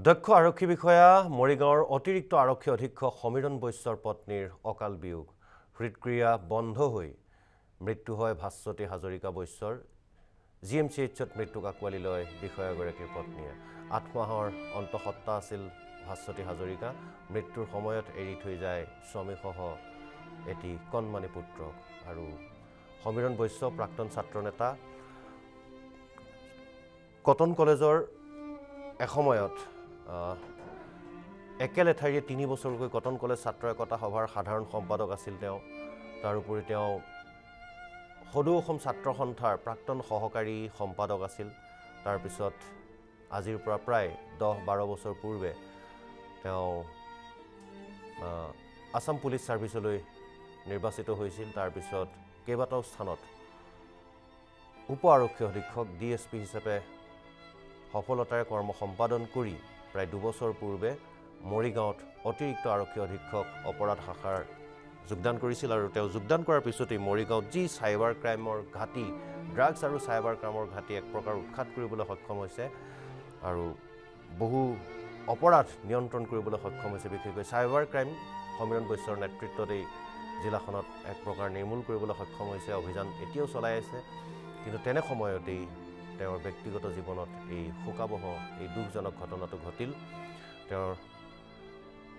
দক্ষ আৰক্ষী বিষয়া মৰিগাঁৱৰ অতিৰিক্ত আৰক্ষী অধীক্ষক সমীৰণ বৈশ্যৰ পত্নীৰ অকাল বিয়োগ হৃদক্ৰিয়া বন্ধ হৈ মৃত্যু হয় ভাস্বতী হাজৰিকা বৈশ্যৰ জিএমচিএইচত মৃত্যুক আঁকোৱালি লয় বিষয়াগৰাকীৰ পত্নীয়ে 8 মাহৰ অন্তঃসত্ত্বা আছিল ভাস্বতী হাজৰিকা মৃত্যুৰ সময়ত এৰি থৈ যায় স্বামীসহ এটি কণমানি পুত্ৰক আৰু সমীৰণ বৈশ্য প্ৰাক্তন ছাত্ৰ নেতা কটন কলেজৰ এসময়ত একেলেঠাৰিয়ে 3 বছৰকৈ কটন কলেজ ছাত্ৰ একতা সভাৰ সাধাৰণ সম্পাদক আছিল তেওঁ তাৰোপৰি তেওঁ সদৌ অসম ছাত্ৰ সন্থাৰ প্ৰাক্তন সহকাৰী সম্পাদক আছিল তাৰ পিছত আজিৰ পৰা প্ৰায় 10-12 বছৰ পূৰ্বে তেওঁ আসাম পুলিচ সাৰ্ভিসলৈ নিৰ্বাচিত হৈছিল তাৰ পিছত কেইবাটাও স্থানত উপ আৰক্ষী অধীক্ষক ডিএসপি হিচাপে সফলতাৰে কৰ্ম সম্পাদন কৰি প্ৰায় 2 বছৰ পূৰ্বে মৰিগাঁৱত অতিৰিক্ত আৰক্ষী অধীক্ষক অপৰাধ শাখাৰ যোগদান কৰিছিল আৰু তেওঁ যোগদান কৰাৰ পিছতেই মৰিগাঁৱত যি সাইবাৰ ক্ৰাইমৰ ঘাটি ড্ৰাগছ আৰু সাইবাৰ ক্ৰাইমৰ ঘাটি এক প্ৰকাৰ উৎখাত কৰিবলৈ সক্ষম হৈছে আৰু বহু অপৰাধ নিয়ন্ত্ৰণ কৰিবলৈ সক্ষম হৈছে বিশেষকৈ সাইবাৰ ক্ৰাইম সমীৰণ বৈশ্যৰ নেতৃত্বত এই জিলাখনত এক প্ৰকাৰ নিৰ্মূল কৰিবলৈ সক্ষম হৈছে অভিযান এতিয়াও চলাই আছে কিন্তু তেনে সময়তেই তেওঁৰ ব্যক্তিগত জীৱনত এই শোকাবহ এই দুখজনক ঘটনাটো ঘটিল তেওঁৰ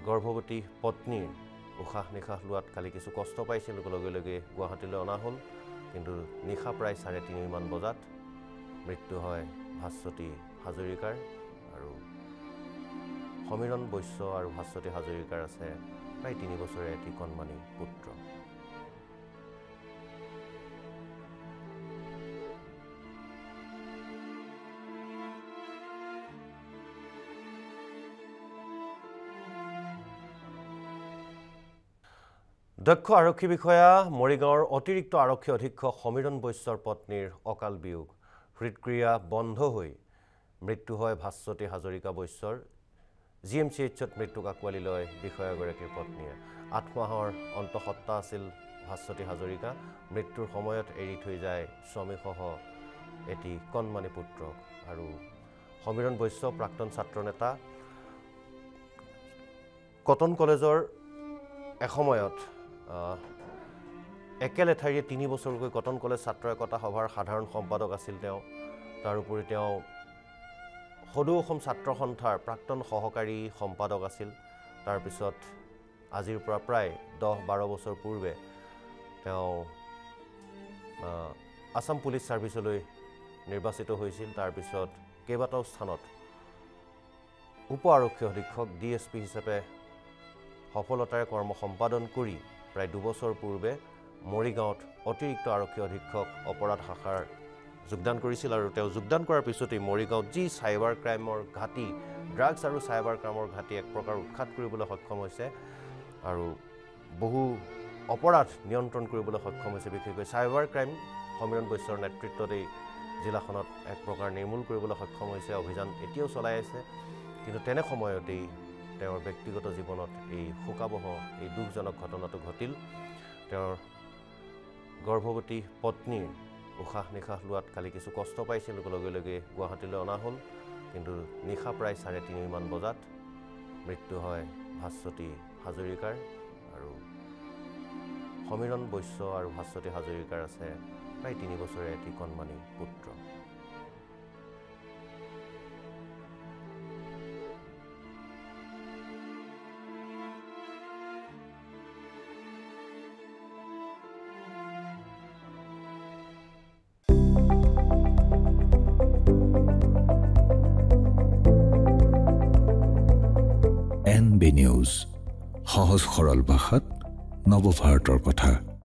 গৰ্ভৱতী পত্নীৰ উশাহ নিশাহ লোৱাত কালি কিছু কষ্ট পাইছিল লগে লগে গুৱাহাটীলৈ অনা হ'ল কিন্তু নিশা প্ৰায় 3:30 মান বজাত মৃত্যু হয় ভাস্বতী হাজৰিকাৰ আৰু সমীৰণ বৈশ্য আৰু ভাস্বতী হাজৰিকাৰ আছে প্ৰায় 3 বছৰীয়া এটি কণমানি পুত্ৰ দক্ষ আৰক্ষী বিষয়া মৰিগাঁৱৰ অতিৰিক্ত আৰক্ষী অধীক্ষক সমীৰণ বৈশ্যৰ পত্নীৰ অকাল বিয়োগ হৃদক্ৰিয়া বন্ধ হৈ মৃত্যু হয় ভাস্বতী হাজৰিকা বৈশ্যৰ জিএমচিএইচত মৃত্যুক আঁকোৱালি লয় বিষয়াগৰাকীৰ পত্নীয়ে 8 মাহৰ অন্তঃসত্ত্বা আছিল ভাস্বতী হাজৰিকা মৃত্যুৰ সময়ত এৰি থৈ যায় স্বামীসহ এটি কণমানি পুত্ৰক আৰু সমীৰণ বৈশ্য প্ৰাক্তন ছাত্ৰ নেতা কটন কলেজৰ এসময়ত একেলেঠাৰিয়ে 3 বছৰকৈ কটন কলেজ ছাত্ৰ একতা সভাৰ সাধাৰণ সম্পাদক আছিল তেওঁ তাৰোপৰি তেওঁ সদৌ অসম ছাত্ৰ সন্থাৰ প্ৰাক্তন সহকাৰী সম্পাদক আছিল তাৰ পিছত আজিৰ পৰা প্ৰায় 10-12 বছৰ পূৰ্বে তেওঁ আসাম পুলিচ সাৰ্ভিসলৈ নিৰ্বাচিত হৈছিল তাৰ পিছত কেইবাটাও স্থানত উপ আৰক্ষী অধীক্ষক ডিএসপি হিচাপে সফলতাৰে কৰ্ম সম্পাদন কৰি প্ৰায় 2 বছৰ পূৰ্বে মৰিগাঁৱত অতিৰিক্ত আৰক্ষী অধীক্ষক অপৰাধ শাখাৰ যোগদান কৰিছিল আৰু তেওঁ যোগদান কৰাৰ পিছতেই মৰিগাঁৱত যি সাইবাৰ ক্ৰাইমৰ ঘাটি ড্ৰাগছ আৰু সাইবাৰ ক্ৰাইমৰ ঘাটি এক প্ৰকাৰ উৎখাত কৰিবলৈ সক্ষম হৈছে আৰু বহু অপৰাধ নিয়ন্ত্ৰণ কৰিবলৈ সক্ষম হৈছে বিশেষকৈ সাইবাৰ ক্ৰাইম সমীৰণ বৈশ্যৰ নেতৃত্বত এই জিলাখনত এক প্ৰকাৰ নিৰ্মূল কৰিবলৈ সক্ষম হৈছে অভিযান এতিয়াও চলাই আছে কিন্তু তেনে সময়তেই তেওঁৰ ব্যক্তিগত জীৱনত এই শোকাবহ এই দুখজনক ঘটনাটো ঘটিল তেওঁৰ গৰ্ভৱতী পত্নীৰ উশাহ নিশাহ লোৱাত কালি কিছু কষ্ট পাইছিল লগে লগে গুৱাহাটীলৈ অনা হ'ল কিন্তু নিশা প্ৰায় 3:30 মান বজাত মৃত্যু হয় ভাস্বতী হাজৰিকাৰ আৰু সমীৰণ বৈশ্য আৰু ভাস্বতী হাজৰিকাৰ আছে প্ৰায় 3 বছৰীয়া এটি কণমানি পুত্ৰ NB নিউজ সহজ সৰল ভাষাত নৱভাৰতৰ কথা